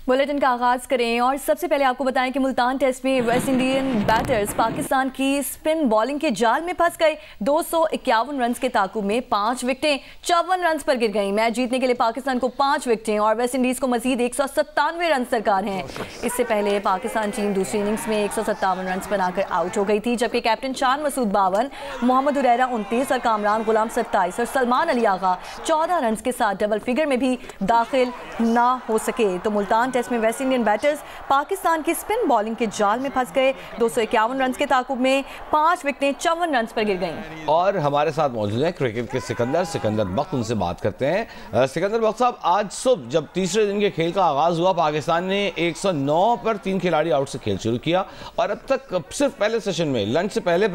Bulletin का आगाज करें और सबसे पहले आपको बताएं कि मुल्तान टेस्ट में वेस्ट इंडियन बैटर्स पाकिस्तान की स्पिन बॉलिंग के जाल में फंस गए। 251 रन के ताकुब में 5 विकेटें 54 रन पर गिर गईं। मैच जीतने के लिए पाकिस्तान को 5 विकेटें और वेस्ट इंडीज को मजीद 197 रन दरकार हैं। इससे पहले पाकिस्तान टीम दूसरी इनिंग्स में 157 रन बनाकर आउट हो गई थी, जबकि कैप्टन शान मसूद 52, मोहम्मद हुरैरा 29 और कामरान गुलाम 27 और सलमान अली आगा 14 रन के साथ डबल फिगर में भी दाखिल ना हो सके। तो मुल्तान टेस्ट में वेस्ट इंडियन बैटर्स पाकिस्तान की स्पिन बॉलिंग के जाल में फंस गए। 251 रन के ताकुब में 5 विकेटें 54 रन पर गिर गईं। और हमारे साथ मौजूद हैं क्रिकेट के सिकंदर बख्त, उनसे बात करते हैं। सिकंदर बख्त साहब, आज सुबह जब तीसरे दिन के खेल का आगाज हुआ, पाकिस्तान ने 109 पर 3 खिलाड़ी आउट से खेल शुरू किया और अब तक सिर्फ पहले सेशन में लंच से पहले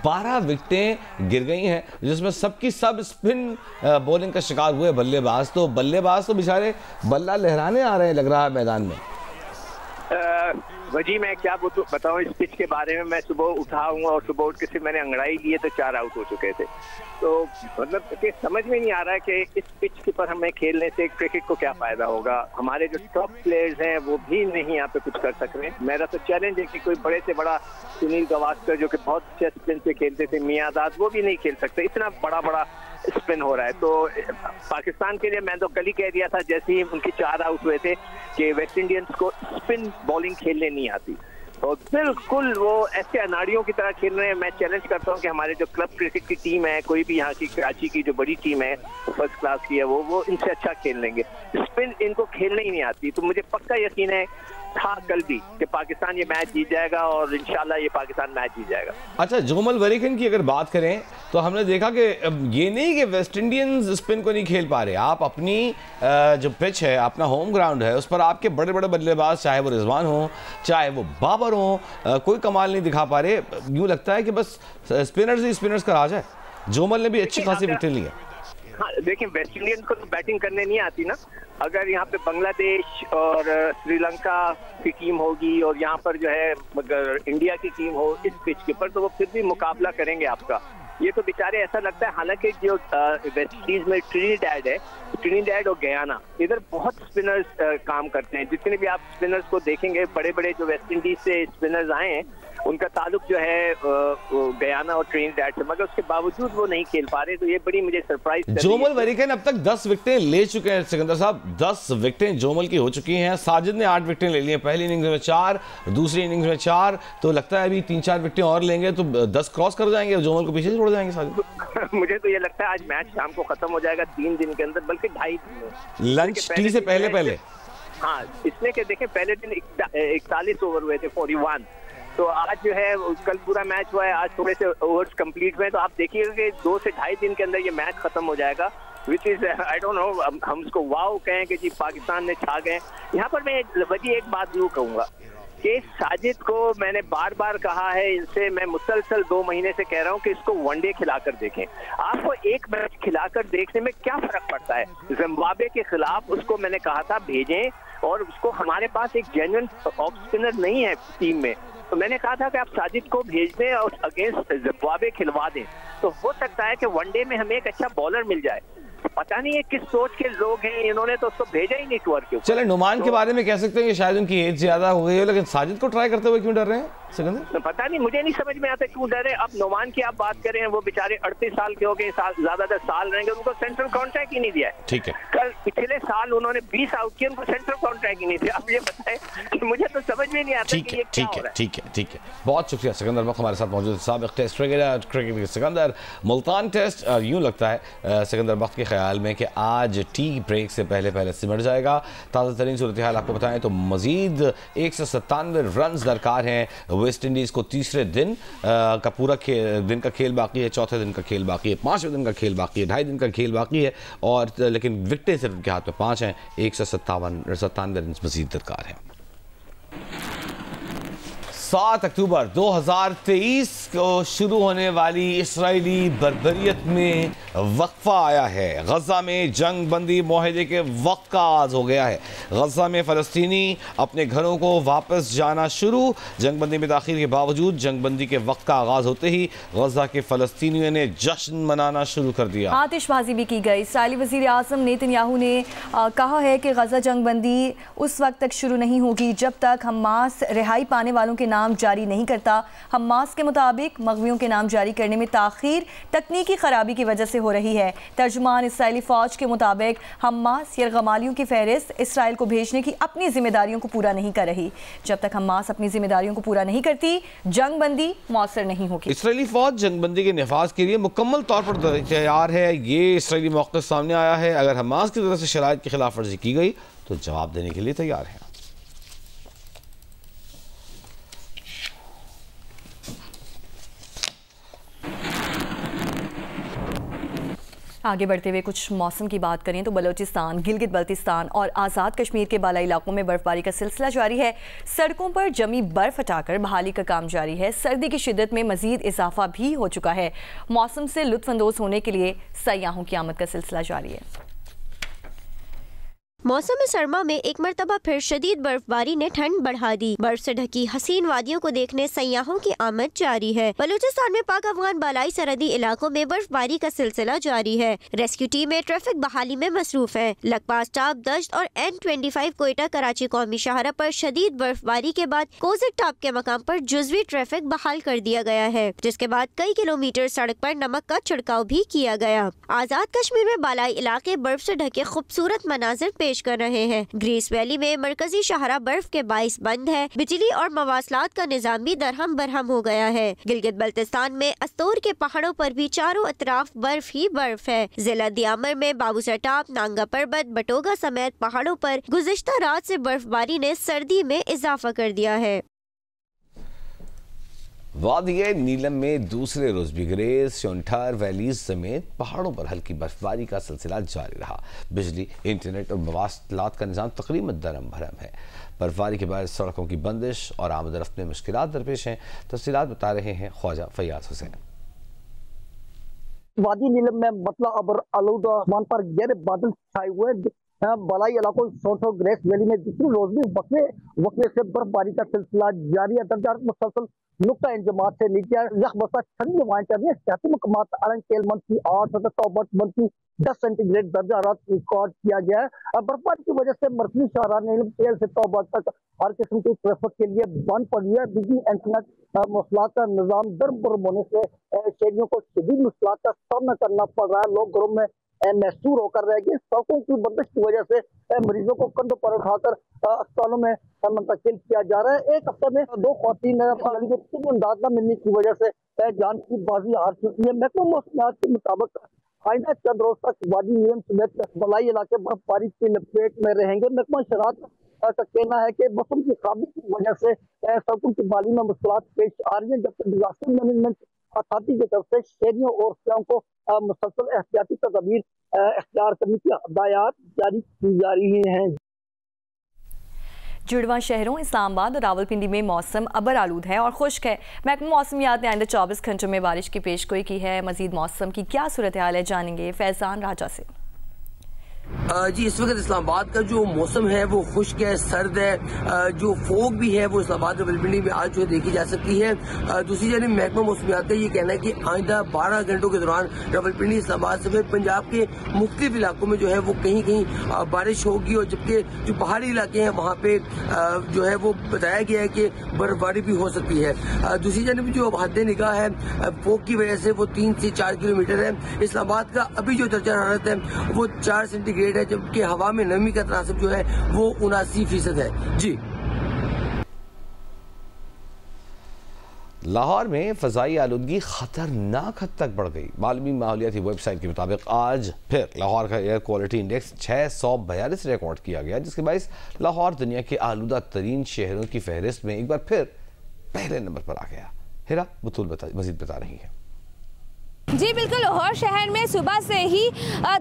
12 विकेटें गिर गई हैं, जिसमें सबकी सब स्पिन बॉलिंग का शिकार हुए बल्लेबाज तो बेचारे बल्ला लहराने आ रहे हैं लग रहा है मैदान में। वजी मैं क्या बताऊं इस पिच के बारे में। मैं सुबह उठा हूँ और सुबह उठ के सिर्फ मैंने अंगड़ाई लिए तो 4 आउट हो चुके थे। तो मतलब समझ में नहीं आ रहा है कि इस पिच के पर हमें खेलने से क्रिकेट को क्या फायदा होगा। हमारे जो टॉप प्लेयर्स हैं वो भी नहीं यहाँ पे कुछ कर सक रहे। मेरा तो चैलेंज है कि कोई बड़े से बड़ा सुनील गावस्कर जो कि बहुत अच्छे स्पिन से खेलते थे, मियादाद, वो भी नहीं खेल सकते। इतना बड़ा स्पिन हो रहा है। तो पाकिस्तान के लिए मैं तो कल ही कह दिया था जैसे ही उनके 4 आउट हुए थे कि वेस्ट इंडियंस को स्पिन बॉलिंग खेलने नहीं आती और बिल्कुल वो ऐसे अनाड़ियों की तरह खेल रहे हैं। मैं चैलेंज करता हूं कि हमारे जो क्लब क्रिकेट की टीम है, कोई भी यहाँ की कराची की जो बड़ी टीम है फर्स्ट क्लास की है, वो इनसे अच्छा खेल लेंगे। स्पिन इनको खेलने ही नहीं आती। तो मुझे पक्का यकीन है था कल भी कि पाकिस्तान ये मैच जीत जाएगा और इंशाल्लाह ये पाकिस्तान मैच जीत जाएगा। अच्छा, जोमल वरीखन की अगर बात करें तो हमने देखा कि ये नहीं कि वेस्ट इंडियंस स्पिन को नहीं खेल पा रहे। आप अपनी जो पिच है, अपना होम ग्राउंड है, उस पर आपके बड़े बड़े बल्लेबाज, चाहे वो रिजवान हो चाहे वो बाबर हो, कोई कमाल नहीं दिखा पा रहे। यूँ लगता है कि बस स्पिनर्स ही स्पिनर्स का राज है। जोमल ने भी अच्छी खासी विकेट ली है। हाँ देखिए, वेस्ट इंडियंस को तो बैटिंग करने नहीं आती ना। अगर यहाँ पे बांग्लादेश और श्रीलंका की टीम होगी और यहाँ पर जो है अगर इंडिया की टीम हो इस पिच के पर, तो वो फिर भी मुकाबला करेंगे आपका। ये तो बेचारे ऐसा लगता है, हालांकि जो वेस्ट इंडीज में ट्रिनिडैड और गयाना, इधर बहुत स्पिनर्स काम करते हैं। जितने भी आप स्पिनर्स को देखेंगे, बड़े बड़े जो वेस्ट इंडीज से स्पिनर्स आए हैं, उनका ताल्लुक जो है गयाना और ट्रिनिडैड से, मगर उसके बावजूद वो नहीं खेल पा रहे। तो ये बड़ी मुझे सरप्राइज। जोमल वरीखन अब तक 10 विकेटें ले चुके हैं। सिकंदर साहब, 10 विकेटें जोमल की हो चुकी हैं। साजिद ने 8 विकेटें ले ली हैं, पहली इनिंग्स में 4, दूसरी इनिंग्स में 4। तो लगता है अभी 3-4 विकेटें और लेंगे तो 10 क्रॉस कर जाएंगे, जोमल को पीछे छोड़ जाएंगे साजिद। मुझे तो ये लगता है आज मैच शाम को खत्म हो जाएगा 3 दिन के अंदर, बल्कि 2.5 दिन में। लंच टी से पहले हाँ, इसलिए कि देखें पहले दिन 41 ओवर हुए थे, 41। तो आज जो है कल पूरा मैच हुआ है, आज थोड़े से ओवर्स कंप्लीट हुए। तो आप देखिएगा कि 2 से 2.5 दिन के अंदर ये मैच खत्म हो जाएगा, which is I don't know, हम उसको वाव कहें कि जी पाकिस्तान ने छा गए। यहाँ पर मैं वजी एक बात जरूर कहूँगा कि साजिद को मैंने बार बार कहा है, इनसे मैं मुसलसल 2 महीने से कह रहा हूँ कि इसको वनडे खिलाकर देखें। आपको एक मैच खिलाकर देखने में क्या फर्क पड़ता है। जिम्बाब्वे के खिलाफ उसको मैंने कहा था भेजें, और उसको हमारे पास एक जेन्युइन ऑफ स्पिनर नहीं है टीम में, तो मैंने कहा था कि आप साजिद को भेज दें और अगेंस्ट जिम्बाब्वे खिलवा दें, तो हो सकता है कि वनडे में हमें एक अच्छा बॉलर मिल जाए। पता नहीं है किस सोच के लोग हैं, इन्होंने तो उसको भेजा ही नहीं टूर के ऊपर। चले, नुमान के बारे में कह सकते हैं कि शायद उनकी एज ज्यादा हो गई है, लेकिन साजिद को ट्राई करते हुए क्यों डर रहे हैं सिकंदर? पता नहीं, मुझे नहीं समझ में आता क्यों डर रहे। अब नुमान की आप बात करें, वो बेचारे 38 साल के हो गए, ज्यादातर साल रहेंगे, उनको सेंट्रल कॉन्ट्रैक्ट ही नहीं दिया है। ठीक है, कल पिछले साल उन्होंने 20 आउट किए, उनको सेंट्रल कॉन्ट्रैक्ट ही नहीं दिया। अब ये बताएं, मुझे तो समझ में नहीं आता कि ये क्या हो रहा है। ठीक है, बहुत शुक्रिया सिकंदर बख्त हमारे साथ मौजूद। साबिक टेस्ट क्रिकेट के सिकंदर, मुल्तान टेस्ट यूँ लगता है सिकंदर बख्त के ख्याल में कि आज टी ब्रेक से पहले सिमट जाएगा। ताज़ा तरीन सूरत हाल आपको बताएं तो मजीद 197 रन दरकार हैं। वेस्ट इंडीज़ को तीसरे दिन का पूरा दिन का खेल बाकी है, चौथे दिन का खेल बाकी है, 5वें दिन का खेल बाकी है, 2.5 दिन का खेल बाकी है, और लेकिन विकेटें सिर्फ उनके हाथ में 5 हैं। 197 रन मजीद दरकार है। 7 अक्टूबर 2023 को शुरू होने वाली इसराइली बर्बरियत में वक्फा आया है। गजा में जंग बंदी मुआहदे के वक्त का आगाज हो गया है। गजा में फ़लस्तीनी अपने घरों को वापस जाना शुरू। जंग बंदी में ताख़ीर के बावजूद जंग बंदी के वक्त का आगाज होते ही गजा के फ़लस्तीनियों ने जश्न मनाना शुरू कर दिया। आतिशबाजी भी की गई। इसराइली वज़ीर आज़म नेतन्याहू ने कहा है कि गजा जंग बंदी उस वक्त तक शुरू नहीं होगी जब तक हमास रिहाई पाने वालों के नाम जारी नहीं करता। हमास के मुताबिक मग़वियों के नाम जारी करने में ताख़ीर तकनीकी खराबी की वजह से हो रही है। तर्जुमान इसराइली फ़ौज के मुताबिक हमास यरगमालियों की फहरिस्त इसराइल को भेजने की अपनी जिम्मेदारियों को पूरा नहीं कर रही। जब तक हमास अपनी जिम्मेदारियों को पूरा नहीं करती जंग बंदी मौसर नहीं होगी। इसराइली फ़ौज जंग बंदी के नफाज के लिए मुकम्मल तौर पर तैयार है। ये इसराइली मौक़िफ़ सामने आया है। अगर हमास की तरफ से शराइत की खिलाफ वर्जी की गई तो जवाब देने के लिए तैयार है। आगे बढ़ते हुए कुछ मौसम की बात करें तो बलोचिस्तान, गिलगित बल्तिस्तान और आज़ाद कश्मीर के बालाई इलाकों में बर्फबारी का सिलसिला जारी है। सड़कों पर जमी बर्फ हटाकर बहाली का काम जारी है। सर्दी की शिद्दत में मजीद इजाफा भी हो चुका है। मौसम से लुत्फानंदोज़ होने के लिए सयाहों की आमद का सिलसिला जारी है। मौसम सरमा में एक मरतबा फिर शदीद बर्फबारी ने ठंड बढ़ा दी। बर्फ से ढकी हसीन वादियों को देखने सयाहों की आमद जारी है। बलूचिस्तान में पाक अफगान बालाई सरहदी इलाकों में बर्फबारी का सिलसिला जारी है। रेस्क्यू टीमें ट्रैफिक बहाली में मसरूफ है। लकपास टाप, दश्त और N25 कोयटा कराची कौमी शाहरा पर शदीद बर्फबारी के बाद कोजिक टाप के मकाम पर जुजवी ट्रैफिक बहाल कर दिया गया है, जिसके बाद कई किलोमीटर सड़क पर नमक का छिड़काव भी किया गया। आज़ाद कश्मीर में बालाई इलाके बर्फ से ढके खूबसूरत मनाजिर पेश कर रहे हैं। ग्रीस वैली में मरकजी शाहरा बर्फ के बाइस बंद है। बिजली और मवासलात का निजाम भी दरहम बरहम हो गया है। गिलगित बल्तिस्तान में अस्तोर के पहाड़ों पर भी चारों अतराफ बर्फ ही बर्फ है। जिला दियामर में बाबूसर टाप, नांगा पर्वत, बटोगा समेत पहाड़ों पर गुज़िश्ता रात से बर्फबारी ने सर्दी में इजाफा कर दिया है। वादिये नीलम में दूसरे रोज भी ग्रेस, शोंठार वैलीज समेत पहाड़ों पर हल्की बर्फबारी का सिलसिला जारी रहा। बिजली, इंटरनेट और मवासलात का निज़ाम तकरीबन दरम भरम है। बर्फबारी के बाद सड़कों की बंदिश और आमद रफ्त में मुश्किलात दरपेश हैं। तफसीलात बता रहे हैं ख्वाजा फैयाज हुसैन। वादी नीलम में मतला अबर आलूदा आसमान पर गहरे बादल छाए हुए बलाई इलाकों शोंठो ग्रेस वैली में दूसरे रोज भी वक्फे से बर्फबारी का सिलसिला जारी है। दर्जा मुसलसल नुक्ता इंजमात से नीचे यख बसा ठंडी हवाएं चल रही है। सियासी मकामात अरंग केल मंथी 8 तौबत मंथी 10 सेंटीग्रेड दर्जा रात रिकॉर्ड किया गया है। बर्फबारी की वजह से मरकजी शाहरा नीलम केल से तौबत तक हर किस्म की ट्रैफिक के लिए बंद पड़ी है। बिजली, इंटरनेट, मौसलात का निजाम दरबदर होने से शहरियों को शदीद मुश्किलात का सामना करना पड़ रहा है। लोग घरों में महसूर होकर रह गए। सड़कों की बंदिश की वजह से मरीजों को कंधों पर उठाकर अस्पतालों में मुंतकिल किया जा रहा है। एक हफ्ते में 2 ख्वातीन इमदाद न मिलने की वजह से जान की बाजी हार चुकी है। महकमा मौसमियात के मुताबिक आइंदा चंद रोज तक वादी नीलम समेत बलाई इलाके बर्फबारी की लपेट में रहेंगे। महकमा शरात का कहना है कि मौसम की खराबी की वजह से सड़कों की बाली में मुश्किलात पेश आ रही है, जबकि डिजास्टर मैनेजमेंट अथॉरिटी की तरफ से शहरियों और शहरों को मुसलसल एहतियाती तदबीर इख्तियार करने की हदायत जारी की जा रही हैं। जुड़वा शहरों इस्लामाबाद और रावलपिंडी में मौसम अबर आलूद है और खुश्क है। महकमा मौसमियात ने आइंदा 24 घंटों में बारिश की पेशगोई की है। मजीद मौसम की क्या सूरत हाल है जानेंगे फैजान राजा से। जी, इस वक्त इस्लामाबाद का जो मौसम है वो खुश्क है, सर्द है। जो फोग भी है वो इस्लामाबाद रावलपिंडी में आज जो है देखी जा सकती है। दूसरी जानिब महकमा मौसमियात का ये कहना है कि आइंदा 12 घंटों के दौरान रावलपिंडी, इस्लामाबाद समेत पंजाब के मुख्तलिफ इलाकों में जो है वो कहीं कहीं बारिश होगी और जबकि जो पहाड़ी इलाके हैं वहाँ पे जो है वो बताया गया है कि बर्फबारी भी हो सकती है। दूसरी जानिब जो हद निगाह है फोग की वजह से वो 3 से 4 किलोमीटर है। इस्लामाबाद का अभी जो दर्जा हरारत है वो 4 सेंटीग्रेड है, जबकि हवा में नमी का तनासब जो है वो 79% है। जी, लाहौर में फ़ज़ाई आलूदगी ख़तरनाक हद तक बढ़ गई। मालूमी माहौलियाती वेबसाइट के मुताबिक आज फिर लाहौर का एयर क्वालिटी इंडेक्स 642 रिकॉर्ड किया गया, जिसके बायस लाहौर दुनिया के आलूदा तरीन शहरों की फहरिस्त में एक बार फिर पहले नंबर पर आ गया। हिरा बुतूल मजीद बता रही है। जी बिल्कुल, लाहौर शहर में सुबह से ही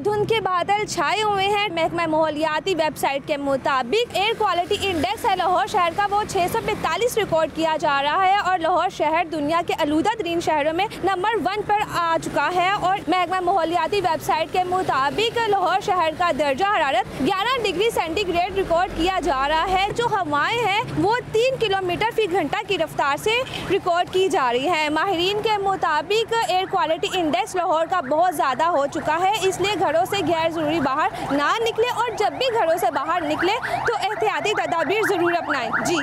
धुंध के बादल छाए हुए हैं। महकमा माहौलियाती वेबसाइट के मुताबिक एयर क्वालिटी इंडेक्स है लाहौर शहर का, वो 645 रिकॉर्ड किया जा रहा है और लाहौर शहर दुनिया के आलूदा तरीन शहरों में नंबर 1 पर आ चुका है। और महकमा माहौलियाती वेबसाइट के मुताबिक लाहौर शहर का दर्जा हरारत 11 डिग्री सेंटीग्रेड रिकॉर्ड किया जा रहा है। जो हवाएं हैं वो 3 किलोमीटर फी घंटा की रफ्तार से रिकॉर्ड की जा रही है। माहिरीन के मुताबिक एयर क्वालिटी इंडेक्स लाहौर का बहुत ज़्यादा हो चुका है, इसलिए घरों से गैर ज़रूरी बाहर ना निकले और जब भी घरों से बाहर निकले तो एहतियाती तदाबीर ज़रूर अपनाएं। जी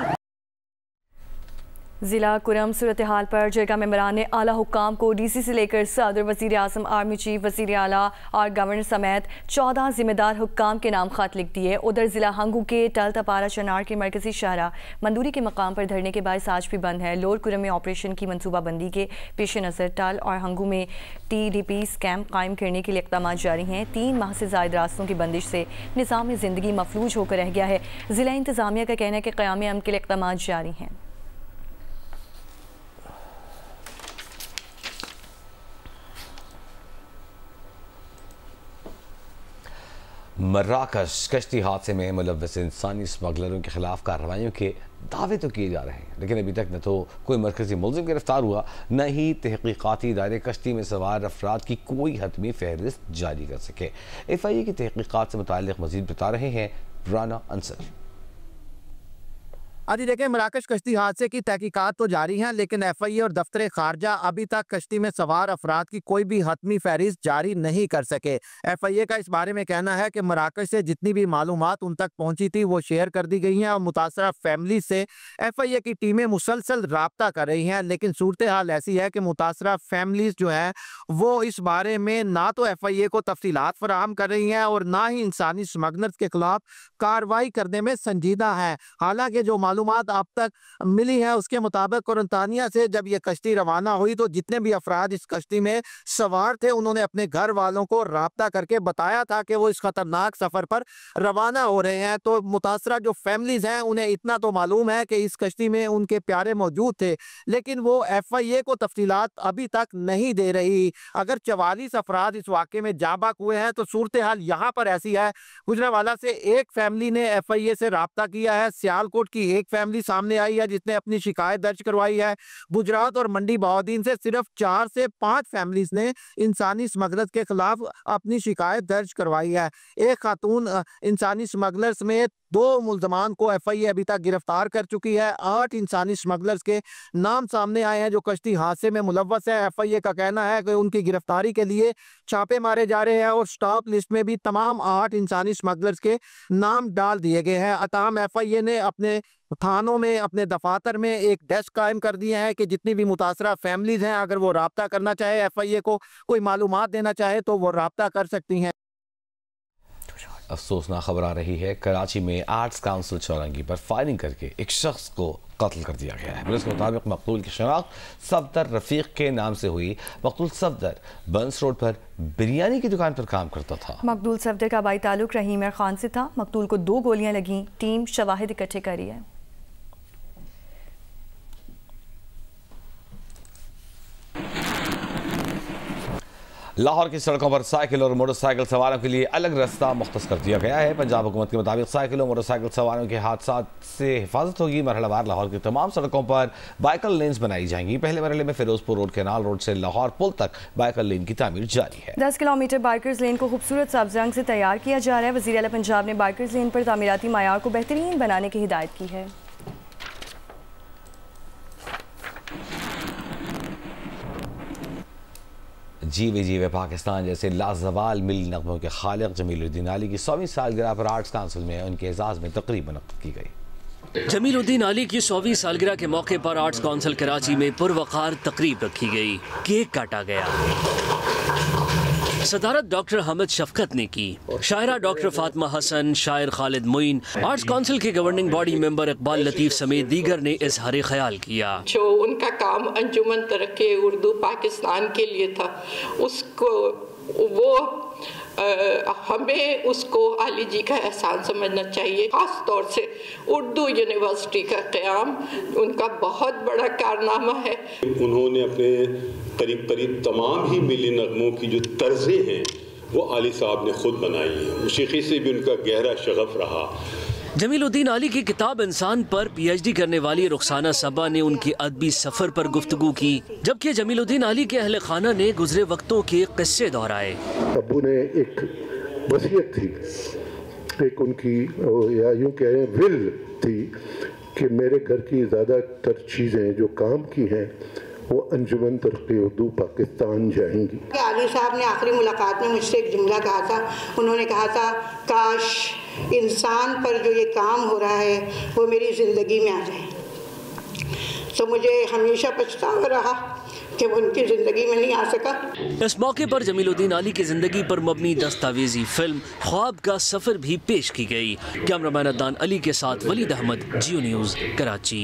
ज़िला कुरम सूरत हाल पर जरगा मेंबरान ने आला हुक्काम को डीसी से लेकर सदर, वज़ीर आज़म, आर्मी चीफ, वज़ीर आला और गवर्नर समेत 14 जिम्मेदार हुक्काम के नाम खत लिख दिए। उधर ज़िला हंगू के टल तपारा चनार के मरकजी शहरा मंदूरी के मकाम पर धरने के बायस आज भी बंद है। लोअर कुरम में ऑपरेशन की मनसूबाबंदी के पेश नज़र टल और हंगू में TDPs कैंप कायम करने के लिए इक़दाम जारी हैं। 3 माह से ज़ायद रास्तों की बंदिश से निज़ाम ज़िंदगी मफलूज होकर रह गया है। ज़िला इंतज़ामिया का कहना है कि क़याम अमन के लिए इक़दाम जारी हैं। मर्राकश कश्ती हादसे में मुलव्वस इंसानी स्मगलरों के खिलाफ कार्रवाइयों के दावे तो किए जा रहे हैं, लेकिन अभी तक न तो कोई मरकजी मुलजिम गिरफ्तार हुआ, न ही तहकीकाती इदारे कश्ती में सवार अफराद की कोई हतमी फहरिस्त जारी कर सके। FIA की तहकीकात से मुताल्लिक मजीद बता रहे हैं राना अंसर। अभी देखें, मराकश कश्ती हादसे की तहकीकात तो जारी हैं, लेकिन FIA और दफ्तर खारजा अभी तक कश्ती में सवार अफराद की कोई भी हतमी फहरिस्त जारी नहीं कर सके। FIA का इस बारे में कहना है कि मराकश से जितनी भी मालूमात उन तक पहुंची थी वो शेयर कर दी गई हैं और मुतासरा फैमिली से FIA की टीमें मुसलसल राब्ता कर रही हैं, लेकिन सूरत हाल ऐसी है कि मुतासरा फैमिलीज जो है वो इस बारे में ना तो FIA को तफसीलात फराहम कर रही हैं और ना ही इंसानी स्मगलर्स के खिलाफ कार्रवाई करने में संजीदा है। हालांकि जो मालूमात अब तक मिली है उसके मुताबिक कोरंतानिया से जब ये कश्ती रवाना हुई तो जितने भी अफराद इस कश्ती में सवार थे उन्होंने अपने घर वालों को राब्ता करके बताया था कि वो इस खतरनाक सफर पर रवाना हो रहे हैं। तो मुतासरा जो फैमिलीज हैं उन्हें इतना तो मालूम है कि इस कश्ती में उनके प्यारे मौजूद थे, लेकिन वो FIA को तफसीलात अभी तक नहीं दे रही। अगर 44 अफराद इस वाक़े में जाबाक हुए हैं तो सूरत हाल यहाँ पर ऐसी है। गुजरांवाला से एक फैमिली ने FIA से राब्ता किया है, सियालकोट की एक फैमिली सामने आई है जिसने अपनी शिकायत दर्ज करवाई है, गुजरात और मंडी बहाउद्दीन से सिर्फ 4 से 5 फैमिलीज ने इंसानी स्मगलर्स के खिलाफ अपनी शिकायत दर्ज करवाई है। एक खातून इंसानी स्मगलर समेत 2 मुल्जमान को FIA अभी तक गिरफ्तार कर चुकी है। 8 इंसानी स्मगलर्स के नाम सामने आए हैं जो कश्ती हादसे में मुलव्वस है। FIA का कहना है कि उनकी गिरफ्तारी के लिए छापे मारे जा रहे हैं और स्टॉप लिस्ट में भी तमाम 8 इंसानी स्मगलर्स के नाम डाल दिए गए हैं। अताम FIA ने अपने थानों में, अपने दफातर में एक डेस्क कायम कर दिया है कि जितनी भी मुतासरा फैमिलीज हैं अगर वो राब्ता करना चाहे, FIA को कोई मालूमात देना चाहे तो वो राब्ता कर सकती हैं। अफसोसनाक खबर आ रही है, कराची में आर्ट्स काउंसिल चौरंगी पर फायरिंग करके एक शख्स को कत्ल कर दिया गया है। पुलिस के मुताबिक मकतूल की शनाख्त सफदर रफीक के नाम से हुई। मकतूल सफदर बंस रोड पर बिरयानी की दुकान पर काम करता था। मकतूल सफदर का बाई ताल्लुक रहीम खान से था। मकतूल को 2 गोलियां लगी। टीम शवाहिद इकट्ठे कर रही है। लाहौर की सड़कों पर साइकिल और मोटरसाइकिल सवारों के लिए अलग रास्ता मुख्तस कर दिया गया है। पंजाब हुकूमत के मुताबिक साइकिल और मोटरसाइकिल सवारों के हादसात से हिफाजत होगी। मरहलावार लाहौर की तमाम सड़कों पर बाइकल लेन्स बनाई जाएंगी। पहले मरहले में फिरोजपुर रोड, केनाल रोड से लाहौर पुल तक बाइकल लेन की तामीर जारी है। 10 किलोमीटर बाइकर्स लेन को खूबसूरत सब्ज रंग से तैयार किया जा रहा है। वज़ीर आला पंजाब ने बाइकर्स लेन पर तामीराती मायार को बेहतरीन बनाने की हिदायत की है। जीवे जीवे पाकिस्तान जैसे लाजवाल मिल नगमों के खालिक जमीलुद्दीन आली की 100वीं सालगिरह पर आर्ट्स काउंसिल में उनके एजाज़ में तकरीब मुनक़्क़िद की गई। जमीलुद्दीन आली की 100वीं सालगिरह के मौके पर आर्ट्स काउंसिल कराची में पुरवकार तकरीब रखी गई। केक काटा गया। सदारत डॉक्टर हामिद शफकत ने की। शायरा डॉक्टर फातिमा हसन, शायर खालिद मोइन, आर्ट्स काउंसिल के गवर्निंग बॉडी मेंबर इकबाल लतीफ़ समेत दीगर ने इजहार ख्याल किया। जो उनका काम अंजुमन तरक्की उर्दू पाकिस्तान के लिए था उसको वो हमें उसको अली जी का एहसान समझना चाहिए। खास तौर से उर्दू यूनिवर्सिटी का क़याम उनका बहुत बड़ा कारनामा है। उन्होंने अपने करीब करीब तमाम ही मिली नगमों की जो तर्जें हैं वो अली साहब ने खुद बनाई है। मौसीकी से भी उनका गहरा शगफ रहा। जमीलुद्दीन अली की किताब इंसान पर पीएचडी करने वाली रुखसाना सबा ने उनके अदबी सफ़र पर गुफ्तगू की, जबकि जमीलुद्दीन अली के अहले खाना ने गुजरे वक्तों के किस्से दोहराए। अबू ने एक वसीयत थी, एक उनकी या यूँ कह रहे हैं विल थी कि मेरे घर की ज़्यादातर चीज़ें जो काम की हैं वो अंजुमन तरक्की उर्दू पाकिस्तान जाएंगी। अली साहब ने आखिरी मुलाकात में मुझसे एक जुमला कहा था। उन्होंने कहा था, काश इंसान पर जो ये काम हो रहा है वो मेरी ज़िंदगी में आ जाए। तो मुझे हमेशा पछतावा रहा कि वो उनकी ज़िंदगी में नहीं आ सका। इस मौके पर जमीलुद्दीन अली की ज़िंदगी पर मबनी दस्तावेजी फिल्म ख्वाब का सफ़र भी पेश की गई। कैमरामैन अदनान अली के साथ वलीद अहमद, जियो न्यूज़, कराची।